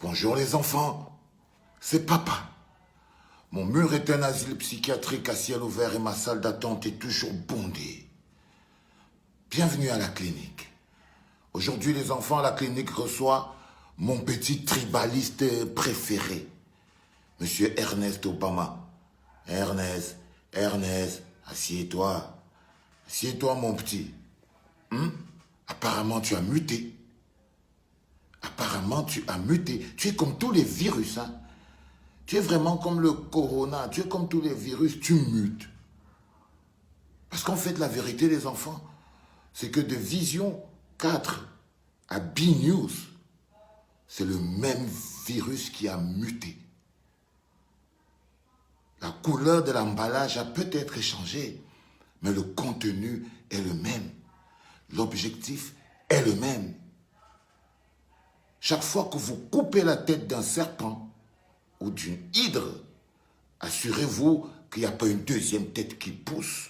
Bonjour les enfants, c'est papa. Mon mur est un asile psychiatrique à ciel ouvert et ma salle d'attente est toujours bondée. Bienvenue à la clinique. Aujourd'hui les enfants, la clinique reçoit mon petit tribaliste préféré, Monsieur Ernest Obama. Ernest, assieds-toi. Assieds-toi mon petit. Apparemment tu as muté. Apparemment, tu as muté. Tu es comme tous les virus. Hein? Tu es vraiment comme le corona. Tu es comme tous les virus. Tu mutes. Parce qu'en fait, la vérité, les enfants, c'est que de Vision 4 à B-News, c'est le même virus qui a muté. La couleur de l'emballage a peut-être changé, mais le contenu est le même. L'objectif est le même. Chaque fois que vous coupez la tête d'un serpent ou d'une hydre, assurez-vous qu'il n'y a pas une deuxième tête qui pousse.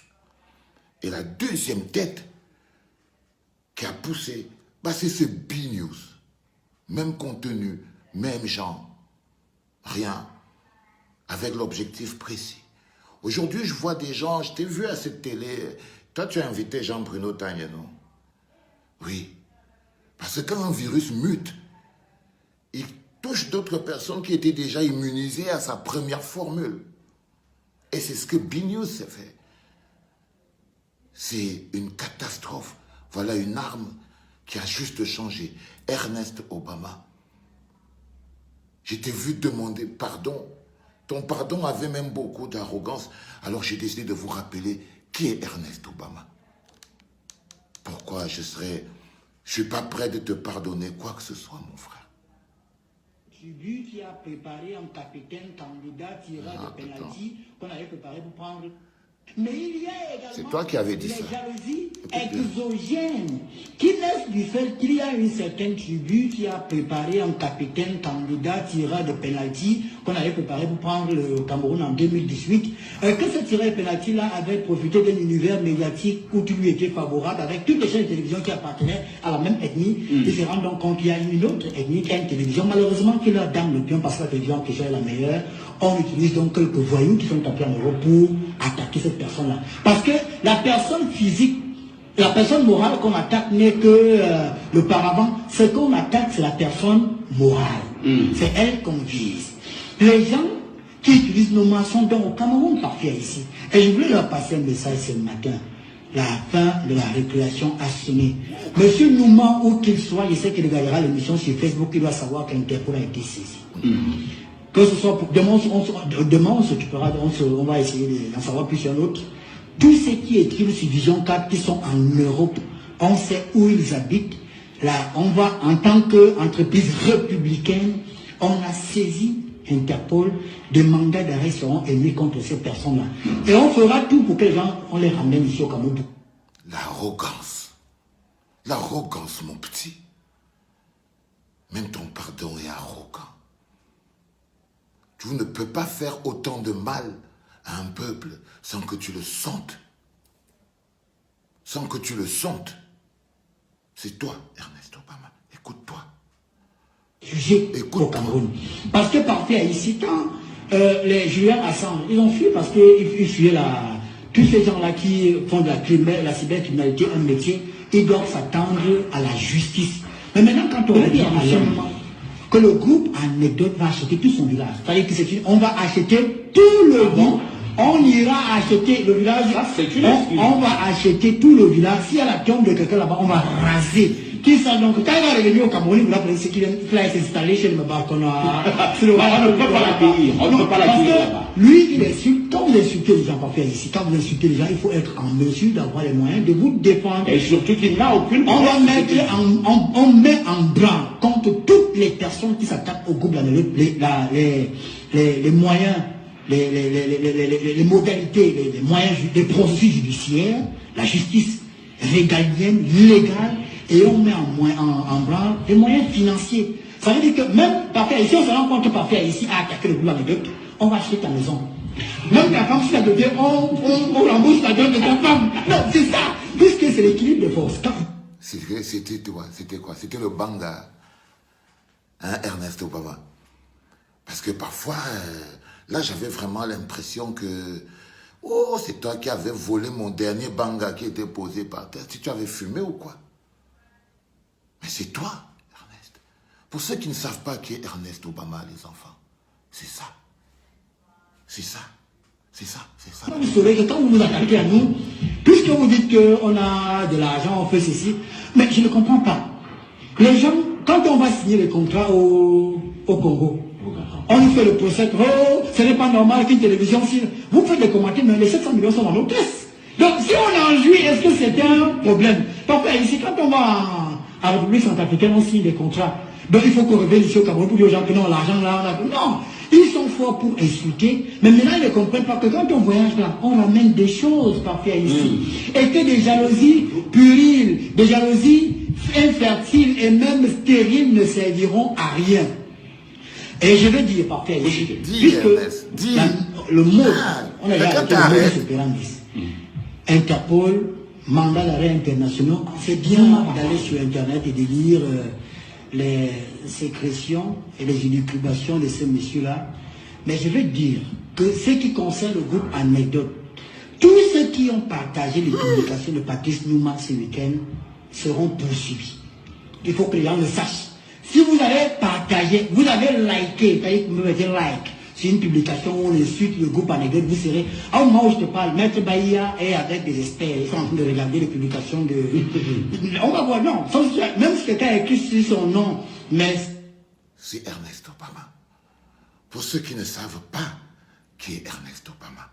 Et la deuxième tête qui a poussé, c'est ce B-News. Même contenu, même genre, rien, avec l'objectif précis. Aujourd'hui, je vois des gens, je t'ai vu à cette télé, toi tu as invité Jean-Bruno Tagne, non? Oui, parce que quand un virus mute, il touche d'autres personnes qui étaient déjà immunisées à sa première formule. Et c'est ce que B-News s'est fait. C'est une catastrophe. Voilà une arme qui a juste changé. Ernest Obama. Je t'ai vu demander pardon. Ton pardon avait même beaucoup d'arrogance. Alors j'ai décidé de vous rappeler qui est Ernest Obama. Pourquoi je suis pas prêt de te pardonner quoi que ce soit, mon frère. Tribu qui a préparé un capitaine candidat tireur de pénalty qu'on avait préparé pour prendre. Mais il y a également c'est toi qui avais dit les ça. jalousies exogènes qui naissent du fait qu'il y a une certaine tribu qui a préparé un capitaine candidat tireur de pénalty qu'on avait préparé pour prendre le Cameroun en 2018. Que ce tireur de pénalty-là avait profité d'un univers médiatique où tout lui était favorable avec toutes les chaînes de télévision qui appartenaient à la même ethnie. Ils se rendent donc compte qu'il y a une autre ethnie qui a une télévision. Malheureusement, qui leur dame le pion parce que la télévision en question est la meilleure. On utilise donc quelques voyous qui sont tapés en Europe pour attaquer cette personne-là. Parce que la personne physique, la personne morale qu'on attaque n'est que le paravent. Ce qu'on attaque, c'est la personne morale. C'est elle qu'on vise. Les gens qui utilisent nos mains sont donc au Cameroun parfaits ici. Et je voulais leur passer un message ce matin. La fin de la récréation a sonné. Monsieur Nouma, où qu'il soit, il sait qu'il regardera l'émission sur Facebook, il doit savoir qu'Interpol a été saisi. Que ce soit pour demain, on s'occupera, on va essayer d'en savoir plus sur un autre. Tous ceux qui écrivent sur Vision 4 qui sont en Europe, on sait où ils habitent. Là, on va, en tant qu'entreprise républicaine, on a saisi Interpol, des mandats d'arrêt seront émis contre ces personnes-là. Et on fera tout pour que les gens, on les ramène ici au Cameroun. L'arrogance. L'arrogance, mon petit. Même ton pardon est arrogant. Tu ne peux pas faire autant de mal à un peuple sans que tu le sentes. Sans que tu le sentes. C'est toi, Ernest Obama. Écoute-toi. Jugé au Cameroun. Parce que parfois ici, quand les Julien Assange, ils ont fui parce qu'ils fuyaient tous ces gens-là qui font de la cybercriminalité un métier, ils doivent s'attendre à la justice. Mais maintenant, quand on dit que le groupe Anecdote va acheter tout son village, c'est-à-dire qu'on va acheter tout le village, on ira acheter le village, on va acheter tout le village, s'il y a la tombe de quelqu'un là-bas, on va raser. Qui ça donc, quand il va revenir au Cameroun, il va prendre ce qu'il a s'installer chez le Mabakono. On ne peut pas l'accueillir. On ne peut pas l'accueillir là-bas. Lui, il insulte. Quand vous insultez les gens, parfois ici, quand vous insultez les gens, il faut être en mesure d'avoir les moyens de vous défendre. Et surtout qu'il n'a aucune. On met en branle contre toutes les personnes qui s'attaquent au groupe, les moyens, les modalités, les moyens, les processus judiciaires, la justice régalienne, légale. Et on met en branle les moyens financiers. Ça veut dire que même parfois ici, on se rend compte parfois ici à attaquer le gouvernement, on va acheter ta maison. Même ta femme, si elle devient, on rembourse la dette de ta femme. Non, c'est ça. Puisque c'est l'équilibre de force. C'était quoi? C'était le Banga. hein, Ernest Obama. Parce que parfois, là, j'avais vraiment l'impression que, oh, c'est toi qui avais volé mon dernier banga qui était posé par terre. Si tu avais fumé ou quoi? Mais c'est toi, Ernest. Pour ceux qui ne savent pas qui est Ernest Obama, les enfants, c'est ça. C'est ça. C'est ça, c'est ça. Vous saurez que quand vous vous attaquez à nous, puisque vous dites qu'on a de l'argent, on fait ceci, mais je ne comprends pas. Les gens, quand on va signer les contrats au Congo, on nous fait le procès, oh, ce n'est pas normal qu'une télévision signe. Vous faites des commentaires, mais les 700 millions sont dans nos caisses. Donc si on en jouit, est-ce que c'est un problème? Parfois ici, quand on va à la République centrafricaine, on signe des contrats. Donc il faut qu'on revienne ici au Cameroun pour dire aux gens que non, l'argent là, on a... Non, ils sont forts pour insulter, mais maintenant ils ne comprennent pas que quand on voyage là, on ramène des choses parfois ici. Et que des jalousies puriles, des jalousies infertiles et même stériles ne serviront à rien. Et je veux dire parfois ici, puisque le mot, on a déjà arrêté le mot opérandis. Interpol, mandat d'arrêt internationaux, c'est bien d'aller sur Internet et de lire les sécrétions et les élucubrations de ces messieurs-là. Mais je veux dire que ce qui concerne le groupe Anecdote, tous ceux qui ont partagé les publications de Patrice Numa ce week-end seront poursuivis. Il faut que les gens le sachent. Si vous avez partagé, vous avez liké, c'est-à-dire que vous mettez like sur une publication où on insulte le groupe Anecdote, vous serez, au moment où je te parle, Maître Bahia est avec des experts, ils sont en train de regarder les publications de... On va voir, non, même si quelqu'un a écrit sur son nom, mais... C'est Ernest Obama. Pour ceux qui ne savent pas qui est Ernest Obama,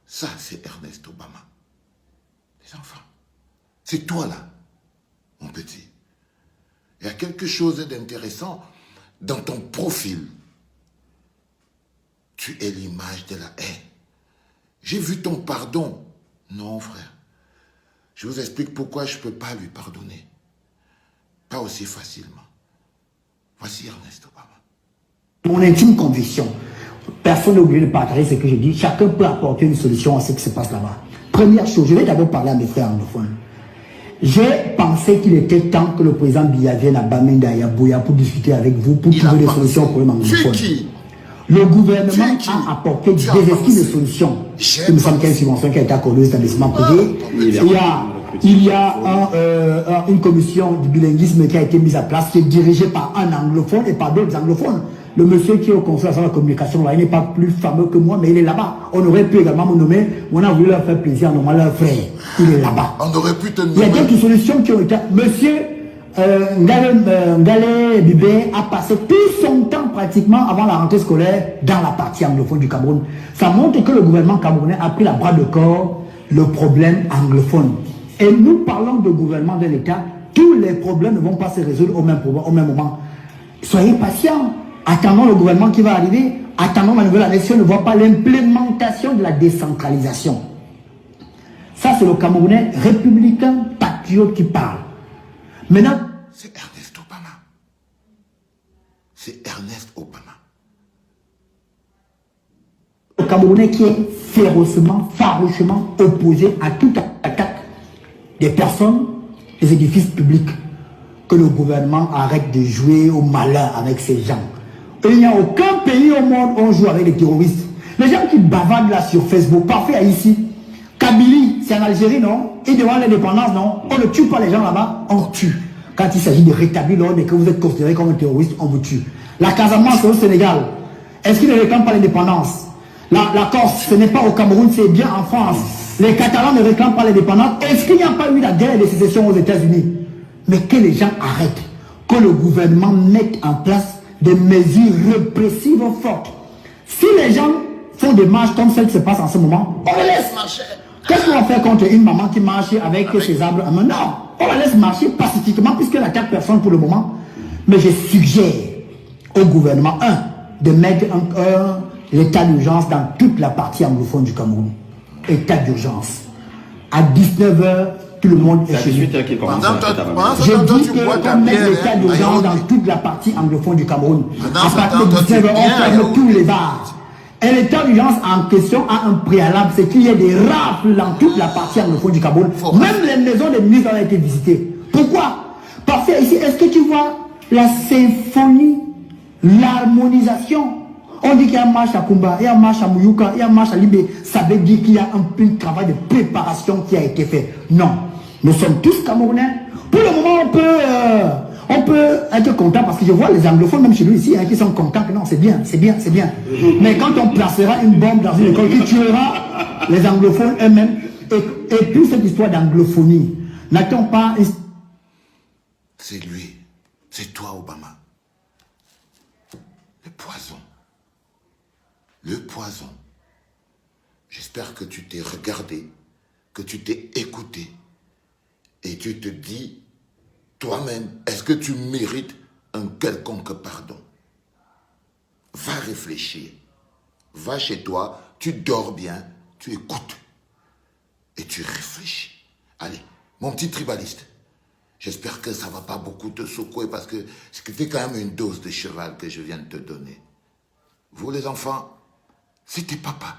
ça c'est Ernest Obama. Les enfants, c'est toi là, mon petit. Il y a quelque chose d'intéressant dans ton profil. Tu es l'image de la haine. J'ai vu ton pardon. Non, frère. Je vous explique pourquoi je ne peux pas lui pardonner. Pas aussi facilement. Voici Ernest Obama. Mon intime conviction, personne n'a oublié de partager ce que je dis. Chacun peut apporter une solution à ce qui se passe là-bas. Première chose, je vais d'abord parler à mes frères anglophones. J'ai pensé qu'il était temps que le président Biya vienne à Bamenda et à Buea pour discuter avec vous, pour trouver des solutions au problème anglophone. Le gouvernement a apporté des esquisses de solutions. Il me semble qu'il y a une subvention qui a été accordée aux établissements privés. Il y a une commission du bilinguisme qui a été mise à place, qui est dirigée par un anglophone et par d'autres anglophones. Le monsieur qui est au conseil de la communication, là, il n'est pas plus fameux que moi, mais il est là-bas. On aurait pu également me nommer, on a voulu leur faire plaisir, en nommant leur frère. Il est là-bas. On aurait pu te nommer. Il y a d'autres solutions qui ont été... Monsieur Ngale Bibé a passé tout son temps pratiquement avant la rentrée scolaire dans la partie anglophone du Cameroun. Ça montre que le gouvernement camerounais a pris à bras de corps le problème anglophone. Et nous parlons de gouvernement de l'État, tous les problèmes ne vont pas se résoudre au même moment. Soyez patients. Attendons le gouvernement qui va arriver, attendons la nouvelle élection, ne voit pas l'implémentation de la décentralisation. Ça, c'est le Camerounais républicain patriote qui parle. Maintenant, c'est Ernest Obama. C'est Ernest Obama. Le Camerounais qui est férocement, farouchement opposé à toute attaque des personnes, des édifices publics. Que le gouvernement arrête de jouer au malin avec ces gens. Il n'y a aucun pays au monde où on joue avec les terroristes. Les gens qui bavardent là sur Facebook, parfait ici. Kabylie, c'est en Algérie, non? Et devant l'indépendance, non? On ne tue pas les gens là-bas, on tue. Quand il s'agit de rétablir l'ordre et que vous êtes considéré comme un terroriste, on vous tue. La Casamance, c'est au Sénégal. Est-ce qu'ils ne réclament pas l'indépendance? La Corse, ce n'est pas au Cameroun, c'est bien en France. Les Catalans ne réclament pas l'indépendance. Est-ce qu'il n'y a pas eu la guerre de sécession aux États-Unis? Mais que les gens arrêtent. Que le gouvernement mette en place des mesures répressives fortes. Si les gens font des marches comme celles qui se passent en ce moment, on les laisse marcher. Qu'est-ce qu'on va faire contre une maman qui marche avec ses arbres? Non, on la laisse marcher pacifiquement puisqu'elle a 4 personnes pour le moment. Mais je suggère au gouvernement, de mettre l'état d'urgence dans toute la partie anglophone du Cameroun. État d'urgence. À 19 h, tout le monde est chez lui. Je dis qu'on met l'état d'urgence dans toute la partie anglophone du Cameroun. À partir de 19 h, on ferme tous les bars. Et l'état d'urgence en question a un préalable, c'est qu'il y ait des rafles dans toute la partie anglophone du Cameroun. Même les maisons des ministres ont été visitées. Pourquoi? Parce que ici, est-ce que tu vois la symphonie, l'harmonisation. On dit qu'il y a marche à Kumba, il y a marche à Mouyouka, il y a marche à Libé. Ça veut dire qu'il y a un travail de préparation qui a été fait. Non. Nous sommes tous Camerounais. Pour le moment, on peut être content parce que je vois les anglophones, même chez nous ici, qui sont contents que non, c'est bien, c'est bien, c'est bien. Mais quand on placera une bombe dans une école qui tuera les anglophones eux-mêmes, et puis cette histoire d'anglophonie, n'a-t-on pas... C'est lui, c'est toi, Obama. Le poison. Le poison. J'espère que tu t'es regardé, que tu t'es écouté, et tu te dis, toi-même, est-ce que tu mérites un quelconque pardon? Va réfléchir. Va chez toi, tu dors bien, tu écoutes, et tu réfléchis. Allez, mon petit tribaliste, j'espère que ça ne va pas beaucoup te secouer parce que c'était quand même une dose de cheval que je viens de te donner. Vous les enfants, c'était papa.